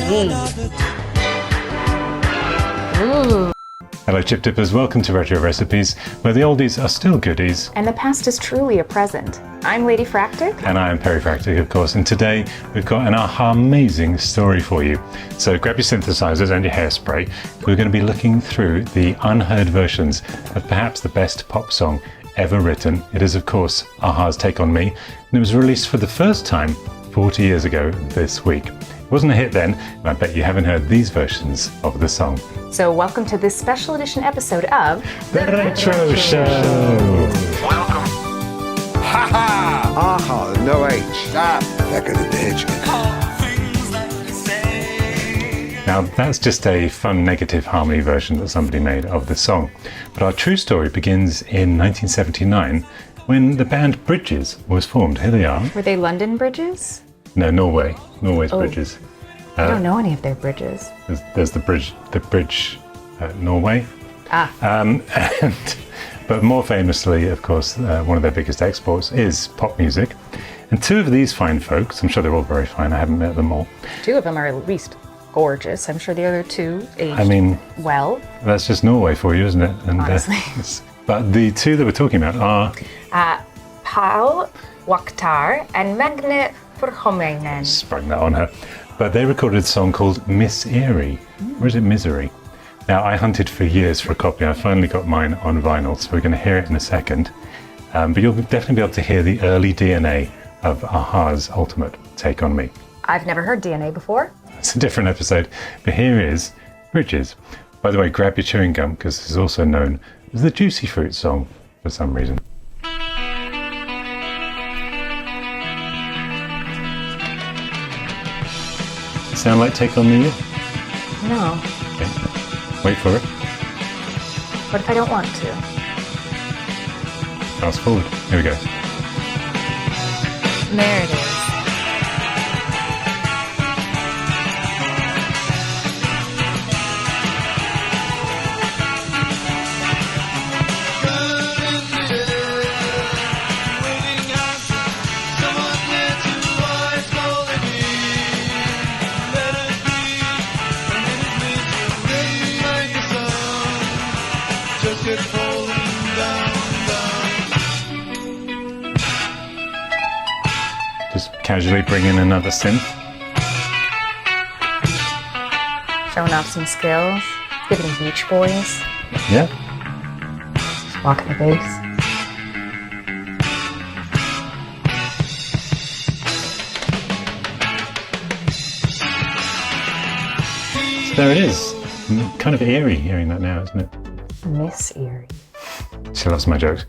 see. Ooh. Hello chip dippers, welcome to Retro Recipes, where the oldies are still goodies. And the past is truly a present. I'm Ladyfractic. And I am Perifractic, of course, and today we've got an aha-amazing story for you. So grab your synthesizers and your hairspray. We're going to be looking through the unheard versions of perhaps the best pop song ever written. It is, of course, a-ha's Take On Me, and it was released for the first time 40 years ago this week. It wasn't a hit then, and I bet you haven't heard these versions of the song. So welcome to this special edition episode of The Retro Show! Welcome. Ha ha! Aha, no H. Ah. Back of the ditch. Now that's just a fun negative harmony version that somebody made of the song. But our true story begins in 1979 when the band Bridges was formed. Here they are. Were they London bridges? No, Norway's Bridges. I don't know any of their bridges. There's the bridge Norway. But more famously, of course, one of their biggest exports is pop music. And two of these fine folks, I'm sure they're all very fine, I haven't met them all. Two of them are at least gorgeous. I'm sure the other two aged well. That's just Norway for you, isn't it? And, honestly. But the two that we're talking about are... Paul Wakhtar and Magne Verhommingen. Sprung that on her. But they recorded a song called Miss Eerie. Or is it Misery? Now, I hunted for years for a copy. I finally got mine on vinyl, so we're going to hear it in a second. But you'll definitely be able to hear the early DNA of a-ha's ultimate Take On Me. I've never heard DNA before. It's a different episode, but here is Bridges. By the way, grab your chewing gum, because this is also known as the Juicy Fruit song for some reason. Sound like Take On Me? No. Okay. Wait for it. What if I don't want to? Fast forward. Here we go. There it is. Just casually bring in another synth. Showing off some skills. Giving Beach Boys. Yeah. Just walking the bass. So there it is. Kind of eerie hearing that now, isn't it? Miss Eerie. She loves my jokes.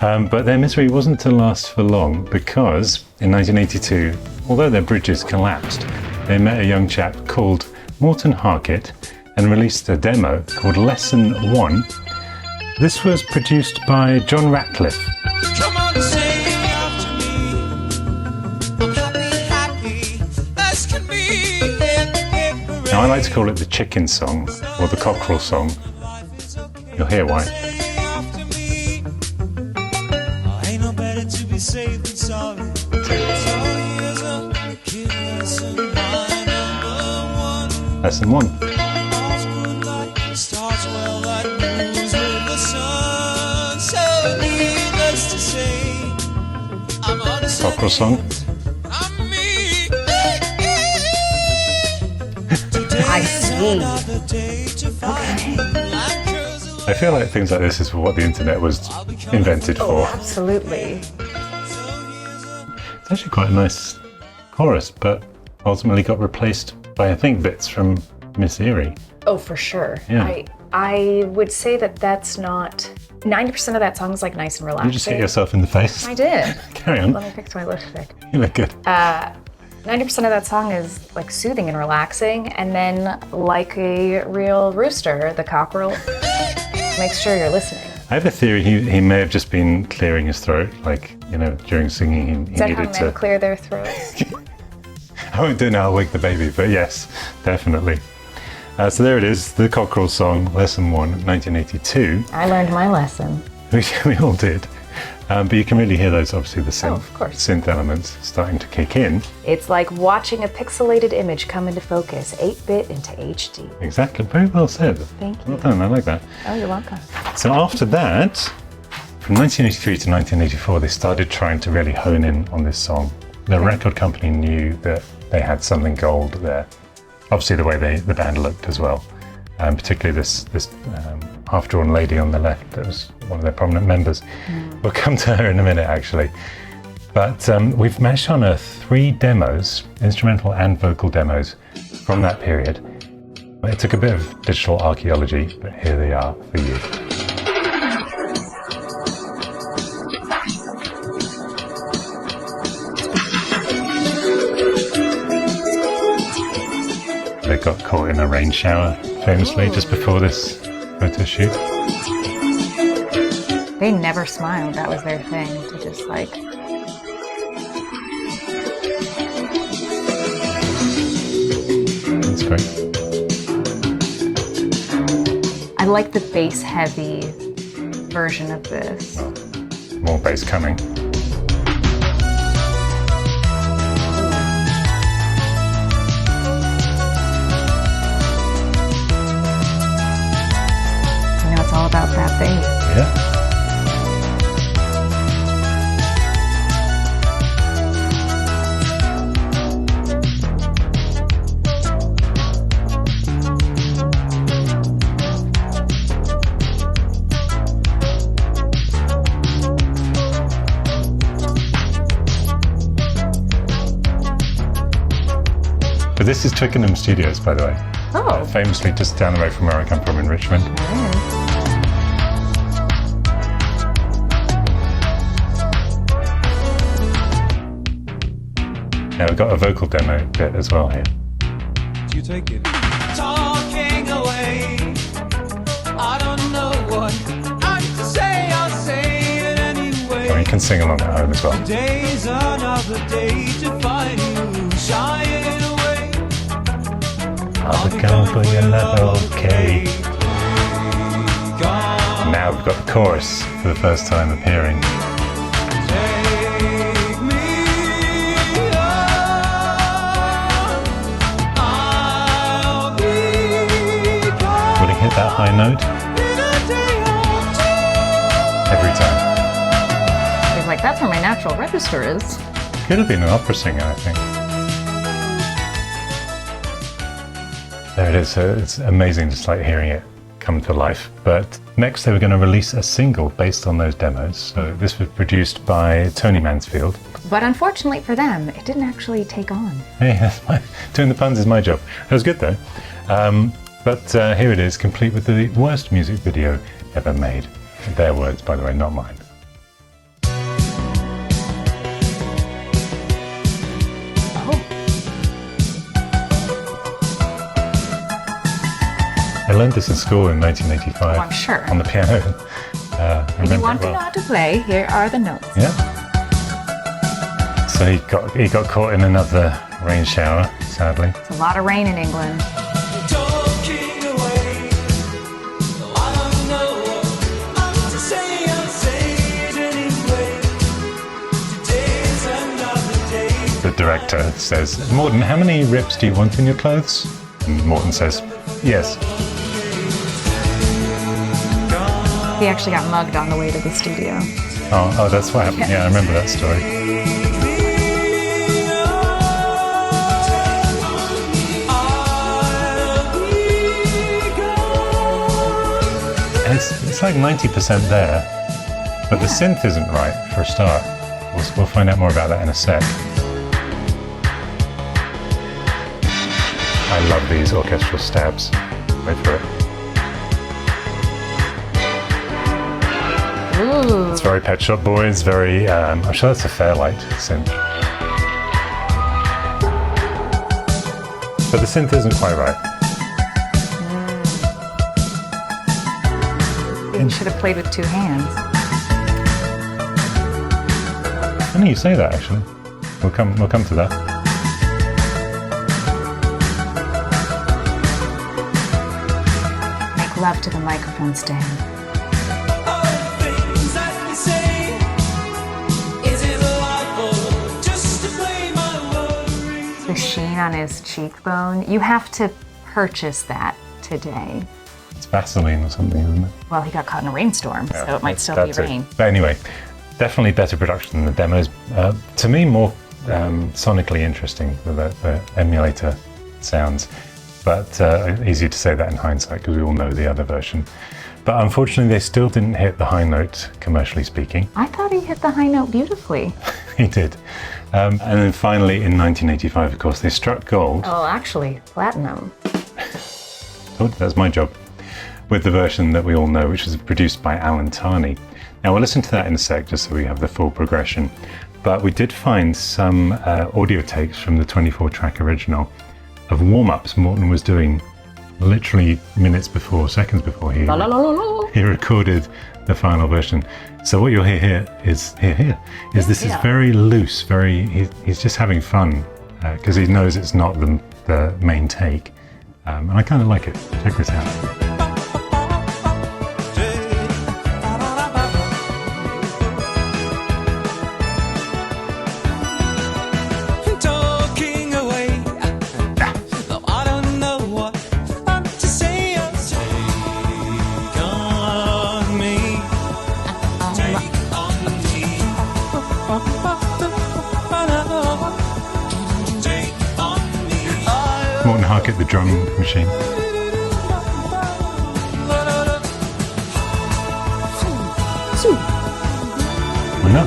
But their misery wasn't to last for long because in 1982, although their bridges collapsed, they met a young chap called Morten Harket and released a demo called Lesson 1. This was produced by John Ratcliffe. Come on, sing after me. I'm happy as can be. Now I like to call it the chicken song or the cockerel song. You'll hear why. Ain't no better to be safe than sorry. Lesson 1. Starts well, that moves with the sun. So needless to say, I'm on a Cockerel song. I'm me. I see. Okay. I feel like things like this is what the internet was invented for. Absolutely. It's actually quite a nice chorus, but ultimately got replaced by, I think, bits from Miss Eerie. Oh, for sure. Yeah. I would say that that's not... 90% of that song is like nice and relaxing. You just hit yourself in the face. I did. Carry on. Let me fix my lipstick. You look good. 90% of that song is like soothing and relaxing, and then like a real rooster, the cockerel makes sure you're listening. I have a theory he may have just been clearing his throat, like, you know, during singing he Is that how needed men to... clear their throats? I won't do it now, I'll wake the baby, but yes, definitely. So there it is, the Cockerel song, Lesson 1, 1982. I learned my lesson. We all did. But you can really hear those, obviously, the synth, of course. synth elements starting to kick in. It's like watching a pixelated image come into focus, 8-bit into HD. Exactly, very well said. Thank you. Well done, I like that. Oh, you're welcome. So after that, from 1983 to 1984, they started trying to really hone in on this song. The record company knew that they had something gold there. Obviously, the way the band looked as well, particularly this half-drawn lady on the left that was one of their prominent members. We'll come to her in a minute, actually. But we've mashed on 3 demos, instrumental and vocal demos, from that period. It took a bit of digital archaeology, but here they are for you. They got caught in a rain shower, famously, just before this photo shoot. They never smiled. That was their thing, to just like... That's great. I like the bass-heavy version of this. Well, more bass coming. It's all about that bass. Yeah. But this is Twickenham Studios, by the way. Oh. Famously just down the road from where I come from in Richmond. Now we've got a vocal demo bit as well here. You take it. Talking away. I don't know what I to say. I'll say it anyway. Or you can sing along at home as well. Today's another day to find you shying away. I'll be going for your love, okay. Now we've got the chorus for the first time appearing. Take me on. I'll be gone Would he hit that high note? in a day or two. Every time. He's like, that's where my natural register is. Could have been an opera singer, I think. There it is. So it's amazing just like hearing it come to life. But next they were going to release a single based on those demos. So this was produced by Tony Mansfield. But unfortunately for them, it didn't actually take on. Hey, doing the puns is my job. It was good though. But here it is, complete with the worst music video ever made. Their words, by the way, not mine. I learned this in school in 1985. Oh, I'm sure. On the piano. I If you remember want it to well. know how to play, here are the notes. Yeah. So he got caught in another rain shower, sadly. It's a lot of rain in England. Talking away. I don't know what to say. I'll say it anyway. Today's another day. The director says, Morten, how many rips do you want in your clothes? And Morten says, yes. He actually got mugged on the way to the studio. Oh, that's what happened. Yeah, I remember that story. And it's like 90% there, but the synth isn't right for a start. We'll find out more about that in a sec. I love these orchestral stabs. Wait for it. Ooh. It's very Pet Shop Boys, very, I'm sure that's a Fairlight synth. But the synth isn't quite right. You should have played with 2 hands. Funny you say that, actually. We'll come to that. Make love to the microphone stand. All the things that we say the sheen on his cheekbone. You have to purchase that today. It's Vaseline or something, isn't it? Well, he got caught in a rainstorm, so it might still be That's it. rain. But anyway, definitely better production than the demos. To me, more sonically interesting, the emulator sounds. But easier to say that in hindsight because we all know the other version. But unfortunately, they still didn't hit the high note, commercially speaking. I thought he hit the high note beautifully. He did. And then finally, in 1985, of course, they struck gold. Oh, actually, platinum. That's my job. With the version that we all know, which was produced by Alan Tarney. Now, we'll listen to that in a sec, just so we have the full progression. But we did find some audio takes from the 24-track original of warm-ups Morten was doing literally seconds before he recorded the final version. So what you'll hear here is this is very loose, he's just having fun because he knows it's not the main take. And I kind of like it. Check this out. Morten Harket, the drum machine. Well, no.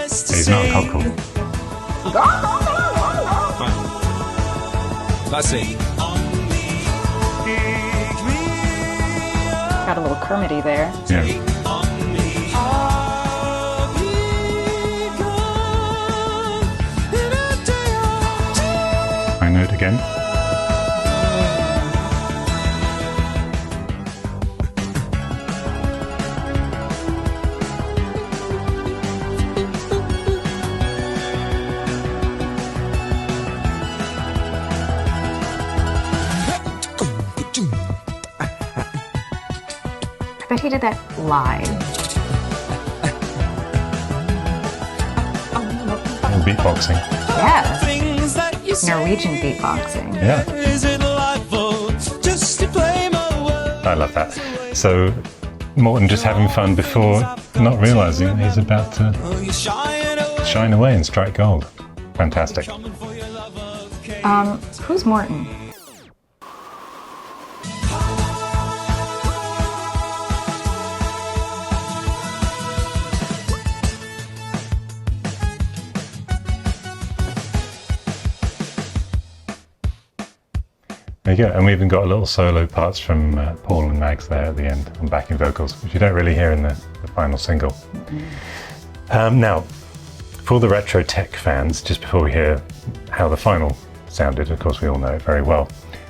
He's not a cockerel. That's it. Got a little Kermity there. Yeah. High note again. I bet he did that live. And beatboxing. Yeah. Norwegian beatboxing. Yeah. I love that. So Morten just having fun before not realizing he's about to shine away and strike gold. Fantastic. Who's Morten? There you go, and we even got a little solo parts from Paul and Mags there at the end on backing vocals, which you don't really hear in the final single. Mm-hmm. Now, for the retro tech fans, just before we hear how the final sounded, of course we all know it very well,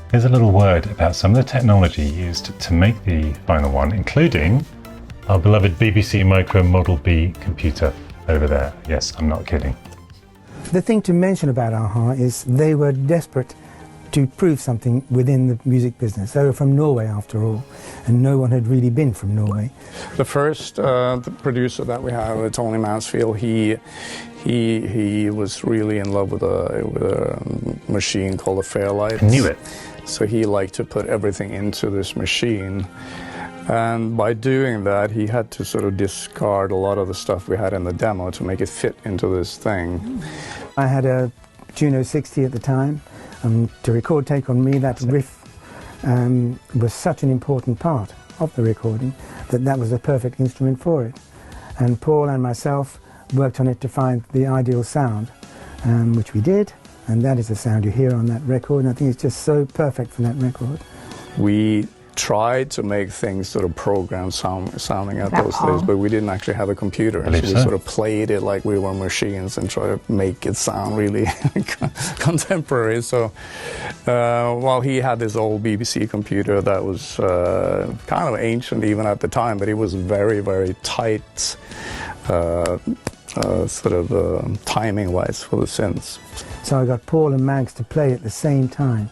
here's a little word about some of the technology used to make the final one, including our beloved BBC Micro Model B computer over there. Yes, I'm not kidding. The thing to mention about AHA is they were desperate to prove something within the music business. They were from Norway, after all, and no one had really been from Norway. The first the producer that we had, Tony Mansfield, he was really in love with a machine called a Fairlight. I knew it. So he liked to put everything into this machine. And by doing that, he had to sort of discard a lot of the stuff we had in the demo to make it fit into this thing. I had a Juno 60 at the time. To record Take On Me, that riff was such an important part of the recording that was a perfect instrument for it. And Paul and myself worked on it to find the ideal sound, which we did, and that is the sound you hear on that record, and I think it's just so perfect for that record. We tried to make things sort of programmed sounding at those days, but we didn't actually have a computer. So we sort of played it like we were machines and tried to make it sound really contemporary. So while he had this old BBC computer that was kind of ancient even at the time, but it was very, very tight sort of timing-wise for the synths. So I got Paul and Mags to play at the same time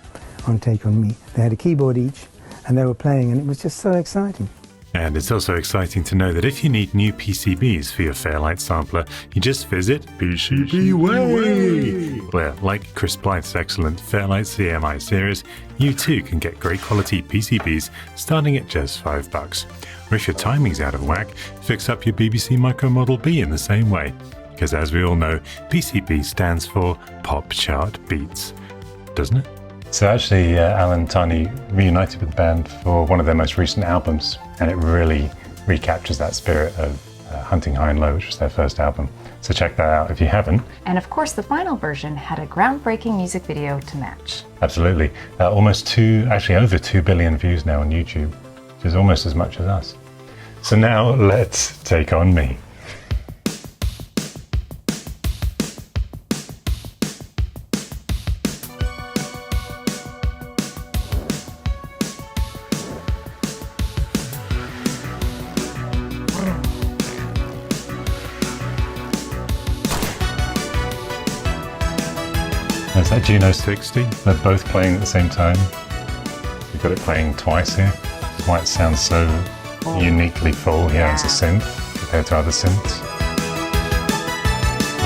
on Take On Me. They had a keyboard each, and they were playing, and it was just so exciting. And it's also exciting to know that if you need new PCBs for your Fairlight sampler, you just visit PCB Way, where, like Chris Blythe's excellent Fairlight CMI series, you too can get great quality PCBs starting at just $5. Or if your timing's out of whack, fix up your BBC Micro Model B in the same way. Because as we all know, PCB stands for Pop Chart Beats, doesn't it? So actually, Alan Tarney reunited with the band for one of their most recent albums, and it really recaptures that spirit of Hunting High and Low, which was their first album. So check that out if you haven't. And of course, the final version had a groundbreaking music video to match. Absolutely. Over 2 billion views now on YouTube, which is almost as much as us. So now let's take on me. Is that Juno 60? They're both playing at the same time. We've got it playing twice here. That's why it sounds so uniquely full here as a synth compared to other synths.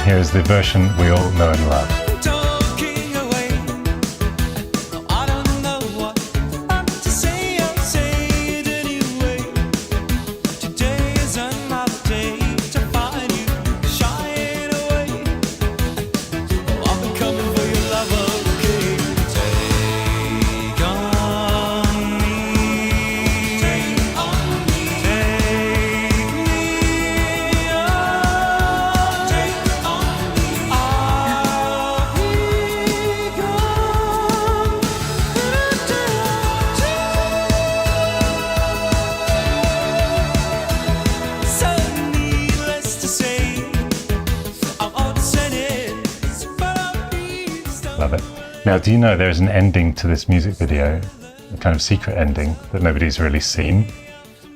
Here is the version we all know and love. Talking away. I don't know what to say. I'll say it anyway. Today is another day to find you shying away. I've been coming for your love, okay? Take on me. Take on me. Take me on. Take on me. I'll be gone. So needless to say, I'm all sentence, but I'll be stuck. Love it. Now, do you know there's an ending to this music video, a kind of secret ending that nobody's really seen?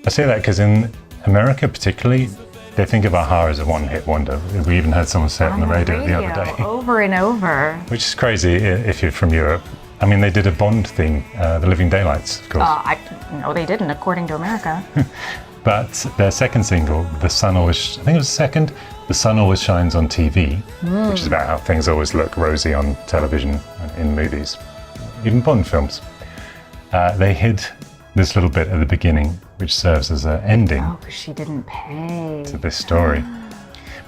I say that because in America particularly, they think of Aha as a one-hit wonder. We even heard someone say it on the radio the other day, Over and over. which is crazy if you're from Europe. I mean, they did a Bond theme, The Living Daylights, of course. No, they didn't, according to America. But their second single, The Sun Always, I think it was second, The Sun Always Shines on TV, which is about how things always look rosy on television and in movies, even Bond films. They hid this little bit at the beginning, which serves as an ending Oh, because she didn't pay. to this story.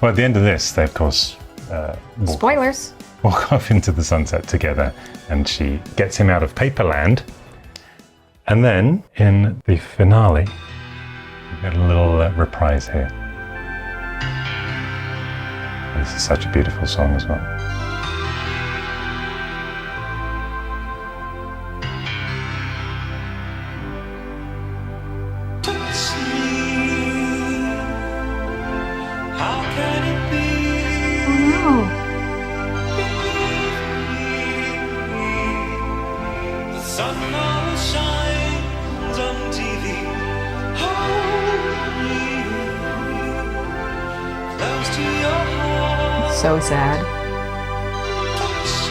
Well, at the end of this, they, of course, Spoilers. walk off into the sunset together, and she gets him out of Paperland. And then, in the finale, we get a little reprise here. And this is such a beautiful song as well. Touch me. How can it be? Oh, The sun always shines on TV. Hold me close to your heart. so sad. Touch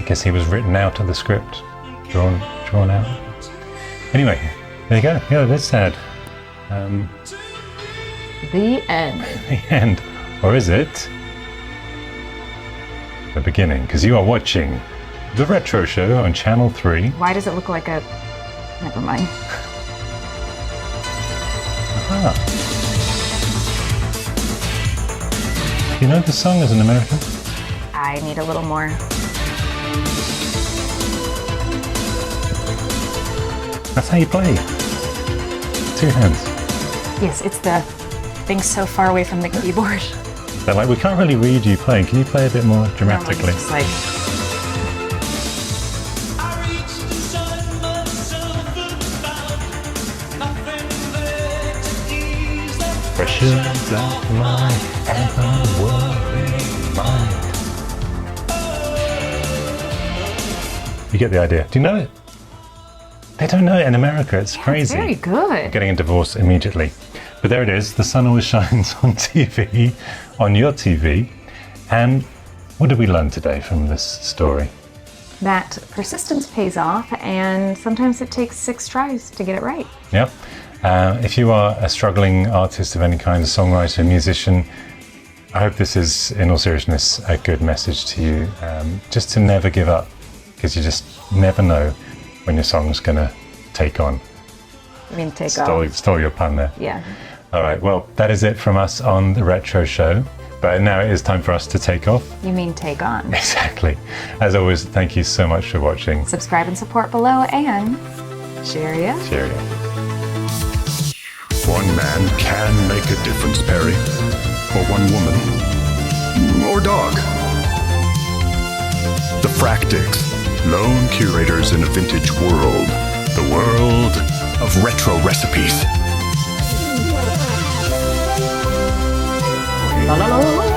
I guess he was written out of the script, drawn out. Anyway, there you go. Yeah, that's sad. The end. The end. Or is it the beginning? Because you are watching The Retro Show on Channel 3. Why does it look like a... Never mind. Ah. You know the song as an American? I need a little more. That's how you play. 2 hands. Yes, it's the thing so far away from the keyboard. They're like, we can't really read you playing. Can you play a bit more dramatically? It's like, I reached inside myself and found nothing there to ease the Pressures of my ever-worrying mind. You get the idea. Do you know it? They don't know it in America. It's crazy. very good. Getting a divorce immediately. But there it is. The sun always shines on TV, on your TV. And what did we learn today from this story? That persistence pays off, and sometimes it takes 6 tries to get it right. Yep. If you are a struggling artist of any kind, a songwriter, musician, I hope this is, in all seriousness, a good message to you. Just to never give up, because you just never know when your song's going to take on. I mean, take off. Stole your pun there. Yeah. All right, well, that is it from us on the Retro Show. But now it is time for us to take off. You mean take on. Exactly. As always, thank you so much for watching. Subscribe and support below, and cheerio. Cheerio. One man can make a difference, Perry. Or one woman. Or dog. The Fractics, lone curators in a vintage world. The world of retro recipes. La la la la la.